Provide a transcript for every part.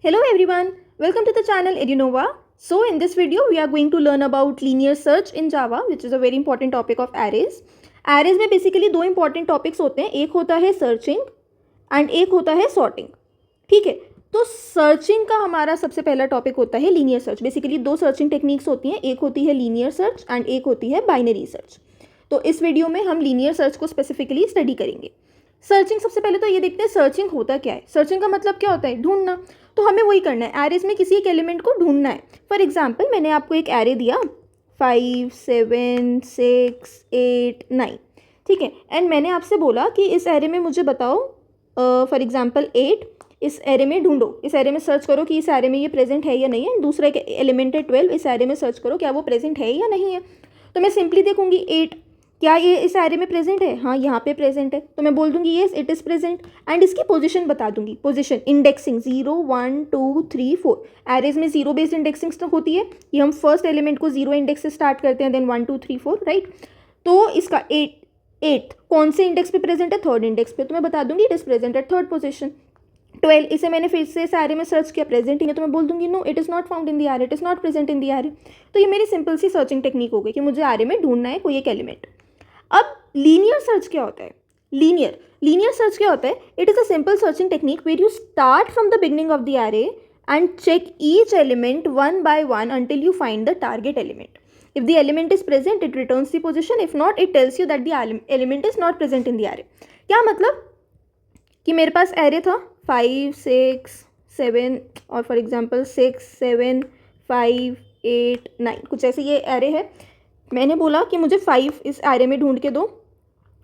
Hello everyone, welcome to the channel Edunova. So in this video we are going to learn about linear search in Java, which is a very important topic of arrays. Arrays में basically दो important topics होते हैं, एक होता है searching and एक होता है sorting. ठीक है, तो सर्चिंग का हमारा सबसे पहला टॉपिक होता है लीनियर सर्च. बेसिकली दो सर्चिंग टेक्निक्स होती हैं, एक होती है लीनियर सर्च एंड एक होती है बाइनरी सर्च. तो इस वीडियो में हम लीनियर सर्च को स्पेसिफिकली स्टडी करेंगे. सर्चिंग सबसे पहले तो ये देखते हैं सर्चिंग होता क्या है. सर्चिंग का मतलब क्या होता है? ढूंढना. तो हमें वही करना है, एरेज में किसी एक एलिमेंट को ढूंढना है. फॉर एग्जाम्पल मैंने आपको एक एरे दिया 5, 7, 6, 8, 9. ठीक है, एंड मैंने आपसे बोला कि इस एरे में मुझे बताओ फॉर एग्जाम्पल 8 इस एरे में ढूंढो. इस एरे में सर्च करो कि इस एरे में ये प्रेजेंट है या नहीं है. दूसरा एक एलिमेंट है 12, इस एरे में सर्च करो क्या वो प्रेजेंट है या नहीं है. तो मैं सिंपली देखूंगी 8 क्या ये इस एरे में प्रेजेंट है. हाँ, यहाँ पे प्रेजेंट है, तो मैं बोल दूंगी yes it is present and इसकी पोजीशन बता दूंगी. Position indexing 0, 1, 2, 3, 4. एरेज में 0 बेस्ड इंडेक्सिंग तो होती है, ये हम फर्स्ट एलिमेंट को 0 इंडेक्स से स्टार्ट करते हैं, देन 1, 2, 3, 4, राइट. तो इसका 8 कौन से इंडेक्स पे प्रेजेंट है? थर्ड इंडेक्स पे. तो मैं बता दूंगी it is present at third position. 12 इसे मैंने फिर से इस एरे में सर्च किया, प्रेजेंट ही है, तो मैं बोल दूंगी no it is not found in the array, it is not present in the array. तो ये मेरी सिंपल सी सर्चिंग टेक्निक हो गई कि मुझे एरे में ढूंढना है कोई एक एलिमेंट. अब लीनियर सर्च क्या होता है? लीनियर सर्च क्या होता है? It is a simple searching technique where you start from the beginning of the array and check each element one by one until you find the target element. If the element is present, it returns the position. If not, it tells you that the element is not present in the array. क्या मतलब कि मेरे पास array था 5, 6, 7 और for example 6, 7, 5, 8, 9 कुछ ऐसे ये array है. मैंने बोला कि मुझे 5 इस एरे में ढूंढ के दो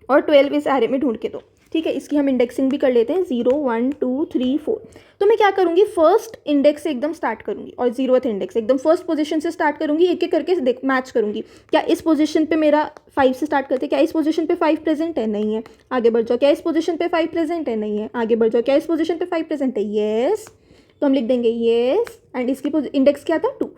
और 12 इस एरे में ढूंढ के दो. ठीक है, इसकी हम इंडेक्सिंग भी कर लेते हैं 0, 1, 2, 3, 4. तो मैं क्या करूँगी, फर्स्ट इंडेक्स से एकदम स्टार्ट करूँगी और 0th इंडेक्स एकदम फर्स्ट पोजीशन से स्टार्ट करूँगी. एक एक करके मैच करूँगी. क्या इस पोजीशन पे मेरा 5 से स्टार्ट करते, क्या इस पोजीशन पे 5 प्रेजेंट है? नहीं है, आगे बढ़ जाओ. क्या इस पोजीशन पे 5 प्रेजेंट है? नहीं है, आगे बढ़ जाओ. क्या इस पोजीशन पे 5 प्रेजेंट है? येस. तो हम लिख देंगे येस एंड इसकी इंडेक्स क्या था? 2.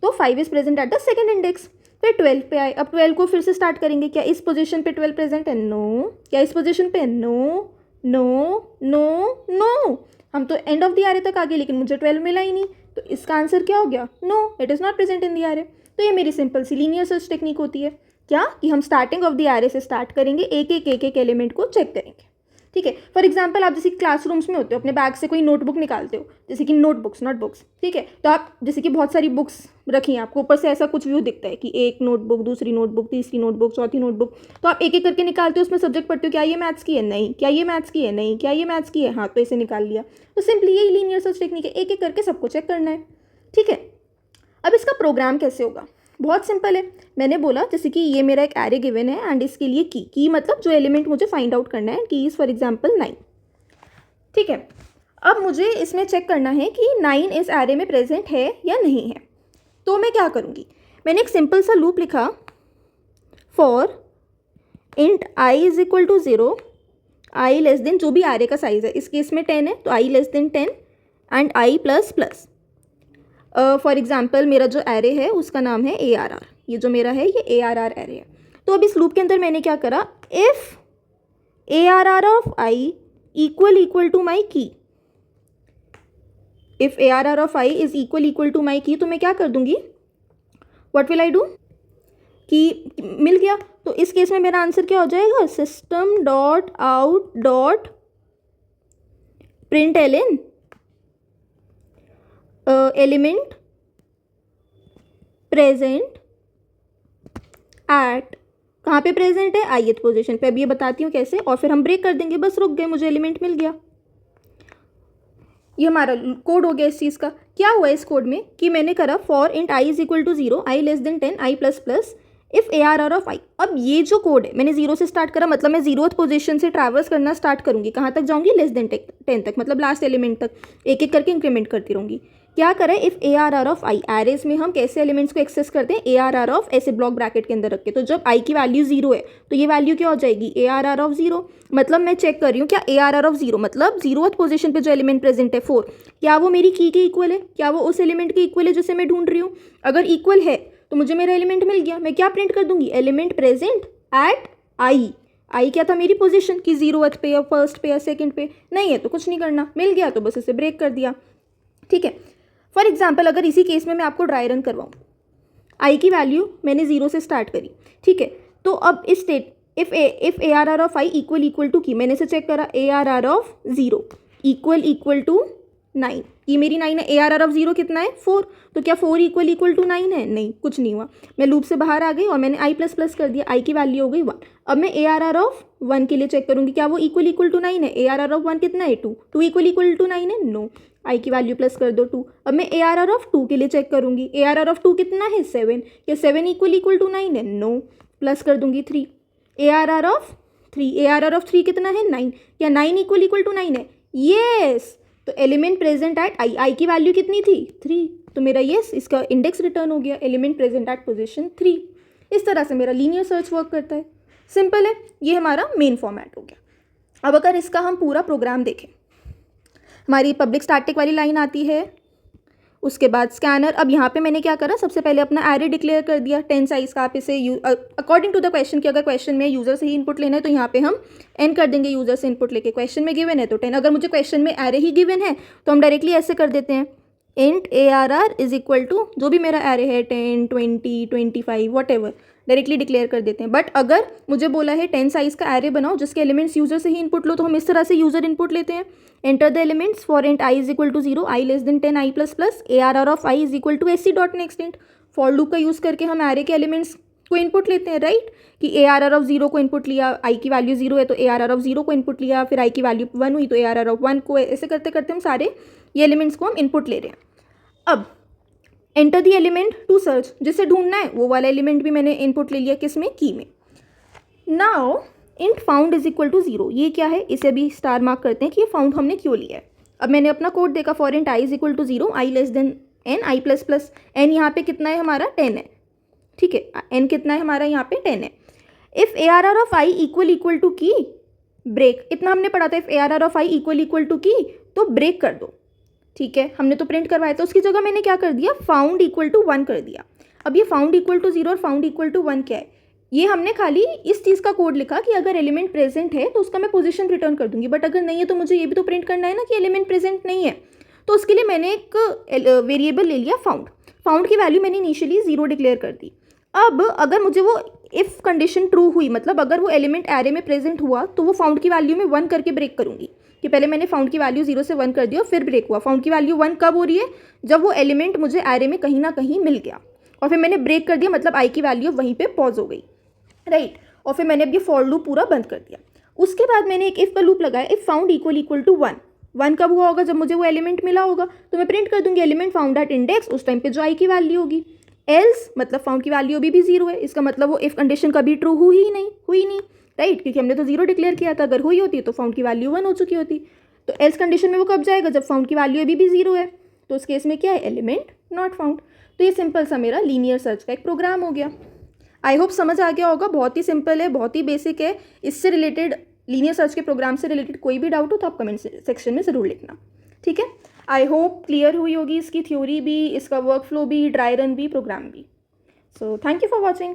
तो 5 is present at the second index. फिर 12 पे आए, अब 12 को फिर से स्टार्ट करेंगे. क्या इस पोजीशन पे 12 प्रेजेंट है? नो. क्या इस पोजीशन पे? No no no no. हम तो एंड ऑफ द एरे तक आ गए लेकिन मुझे 12 मिला ही नहीं, तो इसका आंसर क्या हो गया? No, it is not present in the array. तो ये मेरी सिंपल सी लीनियर सर्च टेक्निक होती है. क्या कि हम स्टार्टिंग ऑफ द एरे से स्टार्ट करेंगे, एक एक एलिमेंट को चेक करेंगे. ठीक है, फॉर एग्जाम्पल आप जैसे क्लासरूम्स में होते हो, अपने बैग से कोई नोटबुक निकालते हो, जैसे कि नोटबुक्स. ठीक है, तो आप जैसे कि बहुत सारी बुक्स रखी हैं, आपको ऊपर से ऐसा कुछ व्यू दिखता है कि एक नोटबुक, दूसरी नोटबुक, तीसरी नोटबुक, चौथी नोटबुक. तो आप एक एक करके निकालते हो, उसमें सब्जेक्ट पढ़ते हो, क्या ये मैथ्स की है? नहीं. क्या ये मैथ्स की है? नहीं. क्या ये मैथ्स की है? हाँ, तो इसे निकाल लिया. तो सिंपली यही लीनियर सर्च टेक्निक है, एक एक करके सबको चेक करना है. ठीक है, अब इसका प्रोग्राम कैसे होगा? बहुत सिंपल है. मैंने बोला जैसे कि ये मेरा एक एरे गिवन है एंड इसके लिए की मतलब जो एलिमेंट मुझे फाइंड आउट करना है, की इज़ फॉर एग्जाम्पल 9. ठीक है, अब मुझे इसमें चेक करना है कि 9 इस एरे में प्रेजेंट है या नहीं है. तो मैं क्या करूँगी, मैंने एक सिंपल सा लूप लिखा for int i is equal to 0, i less than जो भी एरे का साइज़ है, इस केस में 10 है तो i less than 10 and i plus plus. For example मेरा जो एरे है उसका नाम है ARR. ये जो मेरा है ये ARR एरे है. तो अब इस लूप के अंदर मैंने क्या करा, if ARR of i equal to my की, if ARR of i is equal to my की, तो मैं क्या कर दूंगी, व्हाट विल आई डू, कि मिल गया. तो इस केस में मेरा आंसर क्या हो जाएगा, system dot out dot print ln element present at, कहाँ पे प्रेजेंट है? ith पोजीशन पे. अब ये बताती हूँ कैसे, और फिर हम ब्रेक कर देंगे. बस रुक गए, मुझे एलिमेंट मिल गया. ये हमारा कोड हो गया इस चीज़ का. क्या हुआ इस कोड में कि मैंने करा for int i is equal to 0, i less than 10, i plus plus, if ARR of i. अब ये जो कोड है मैंने 0 से स्टार्ट करा, मतलब मैं 0th पोजीशन से ट्रैवर्स करना स्टार्ट करूँगी. कहाँ तक जाऊँगी? लेस देन 10 तक, मतलब लास्ट एलिमेंट तक एक एक करके इंक्रीमेंट करती रहूँगी. क्या करें, if ARR of i, arrays में हम कैसे एलिमेंट्स को एक्सेस करते हैं, ARR ऑफ ऐसे ब्लॉक ब्रैकेट के अंदर रख के. तो जब i की वैल्यू 0 है तो ये वैल्यू क्या हो जाएगी, ARR ऑफ 0. मतलब मैं चेक कर रही हूँ क्या ARR ऑफ 0 मतलब 0th पोजीशन पे जो एलिमेंट प्रेजेंट है 4, क्या वो मेरी की के इक्वल है, क्या वो उस एलिमेंट के इक्वल है जिसे मैं ढूंढ रही हूँ. अगर इक्वल है तो मुझे मेरा एलिमेंट मिल गया. मैं क्या प्रिंट कर दूंगी, एलिमेंट प्रेजेंट एट i क्या था मेरी पोजीशन, कि 0th पे या फर्स्ट पे या सेकंड पे. नहीं है तो कुछ नहीं करना, मिल गया तो बस इसे ब्रेक कर दिया. ठीक है। फॉर एग्जाम्पल अगर इसी केस में मैं आपको ड्राई रन करवाऊँ, आई की वैल्यू मैंने 0 से स्टार्ट करी, ठीक है। तो अब इस state if A R R of I equal to key, मैंने इसे चेक करा, A R R of 0 equal to 9, ये मेरी 9 है। ए आर आर ऑफ 0 कितना है 4, तो क्या 4 इक्वल टू 9 है? नहीं, कुछ नहीं हुआ। मैं लूप से बाहर आ गई और मैंने आई प्लस प्लस कर दिया, आई की वैल्यू हो गई 1। अब मैं ए आर आर ऑफ 1 के लिए चेक करूँगी, क्या वो इक्वल टू 9 है? ए आर आर ऑफ 1 कितना है 2, 2 इक्वल टू 9 है? नो, आई की वैल्यू प्लस कर दो 2। अब मैं ए आर आर ऑफ 2 के लिए चेक करूँगी, ए आर आर ऑफ 2 कितना है 7, क्या 7 इक्वल टू 9 है? नो, प्लस कर दूंगी 3। A R R of 3, A R R of 3 कितना है 9, क्या 9 इक्वल टू 9 है? येस, तो एलिमेंट प्रेजेंट एट आई, आई की वैल्यू कितनी थी 3, तो मेरा येस इसका इंडेक्स रिटर्न हो गया, एलिमेंट प्रेजेंट एट पोजीशन 3। इस तरह से मेरा लीनियर सर्च वर्क करता है। सिंपल है, ये हमारा मेन फॉर्मेट हो गया। अब अगर इसका हम पूरा प्रोग्राम देखें, हमारी पब्लिक स्टैटिक वाली लाइन आती है, उसके बाद स्कैनर। अब यहाँ पे मैंने क्या करा, सबसे पहले अपना एरे डिक्लेयर कर दिया 10 साइज़ का। आप इसे अकॉर्डिंग टू द क्वेश्चन कि अगर क्वेश्चन में यूज़र से ही इनपुट लेना है तो यहाँ पे हम n कर देंगे यूज़र से इनपुट लेके। क्वेश्चन में गिवन है तो 10, अगर मुझे क्वेश्चन में एरे ही गिवन है तो हम डायरेक्टली ऐसे कर देते हैं, int A R R is equal to जो भी मेरा एरे है 10, 20, 25 वट एवर, डायरेक्टली डिक्लेयर कर देते हैं। बट अगर मुझे बोला है 10 साइज़ का एरे बनाओ जिसके एलिमेंट्स यूज़र से ही इनपुट लो, तो हम इस तरह से यूज़र इनपुट लेते हैं, enter the elements for int I is equal to 0, I less than 10, I plus plus, A R R of I is equal to S C dot next int. For loop का use करके हम array के elements को input लेते हैं, right, कि ए R R of 0 को input लिया, आई की वैल्यू 0 है तो ए आर आर ऑफ 0 को इनपुट लिया, फिर आई की वैल्यू 1 हुई तो ए आर आर ऑफ 1 को, ऐसे करते करते हम सारे ये एलिमेंट्स को हम इनपुट ले रहे हैं। अब enter the element to search, जिसे ढूंढना है वो वाला एलिमेंट भी मैंने इनपुट ले लिया, किस में, की में। Now int found is equal to 0, ये क्या है, इसे भी स्टार मार्क करते हैं कि ये फाउंड हमने क्यों लिया है। अब मैंने अपना कोड देखा, for int I is equal to 0, I less than N, I plus plus, N यहाँ पे कितना है हमारा 10 है, ठीक है, एन कितना है हमारा यहाँ पे 10 है। If A R R of I equal to key break, इतना हमने पढ़ा था, if A R R of I equal to key तो ब्रेक कर दो, ठीक है, हमने तो प्रिंट करवाया था। उसकी जगह मैंने क्या कर दिया, फाउंड इक्वल टू 1 कर दिया। अब ये फाउंड इक्वल टू 0 और फाउंड इक्वल टू 1 क्या है, ये हमने खाली इस चीज़ का कोड लिखा कि अगर एलिमेंट प्रेजेंट है तो उसका मैं पोजीशन रिटर्न कर दूंगी, बट अगर नहीं है तो मुझे ये भी तो प्रिंट करना है ना कि एलिमेंट प्रेजेंट नहीं है। तो उसके लिए मैंने एक वेरिएबल ले लिया फाउंड, फाउंड की वैल्यू मैंने इनिशियली 0 डिक्लेयर कर दी। अब अगर मुझे वो इफ़ कंडीशन ट्रू हुई, मतलब अगर वो एलिमेंट एरे में प्रेजेंट हुआ, तो वो फाउंड की वैल्यू में 1 करके ब्रेक करूँगी, कि पहले मैंने फाउंड की वैल्यू 0 से 1 कर दिया फिर ब्रेक हुआ। फाउंड की वैल्यू 1 कब हो रही है, जब वो एलिमेंट मुझे एरे में कहीं ना कहीं मिल गया और फिर मैंने ब्रेक कर दिया, मतलब आई की वैल्यू वहीं पे पॉज हो गई, राइट। और फिर मैंने अब ये फॉर लूप पूरा बंद कर दिया। उसके बाद मैंने एक इफ़ का लूप लगाया, इफ़ फाउंड इक्वल टू 1, 1 कब हुआ होगा, जब मुझे वो एलिमेंट मिला होगा, तो मैं प्रिंट कर दूंगी एलिमेंट फाउंड एट इंडेक्स, उस टाइम पे जो आई की वैल्यू होगी। एल्स मतलब फाउंड की वैल्यू अभी भी 0 है, इसका मतलब वो इफ़ कंडीशन कभी ट्रू हुई नहीं, राइट, क्योंकि हमने तो 0 डिक्लेयर किया था। अगर हुई होती तो फाउंड की वैल्यू 1 हो चुकी होती। तो एल्स कंडीशन में वो कब जाएगा, जब फाउंड की वैल्यू अभी भी 0 है, तो उस केस में क्या है, एलिमेंट नॉट फाउंड। तो ये सिंपल सा मेरा लीनियर सर्च का एक प्रोग्राम हो गया। आई होप समझ आ गया होगा, बहुत ही सिंपल है, बहुत ही बेसिक है। इससे रिलेटेड, लीनियर सर्च के प्रोग्राम से रिलेटेड कोई भी डाउट हो तो आप कमेंट सेक्शन में ज़रूर लिखना, ठीक है। आई होप क्लियर हुई होगी इसकी थ्योरी भी, इसका वर्क फ्लो भी, ड्राई रन भी, प्रोग्राम भी। So thank you for watching.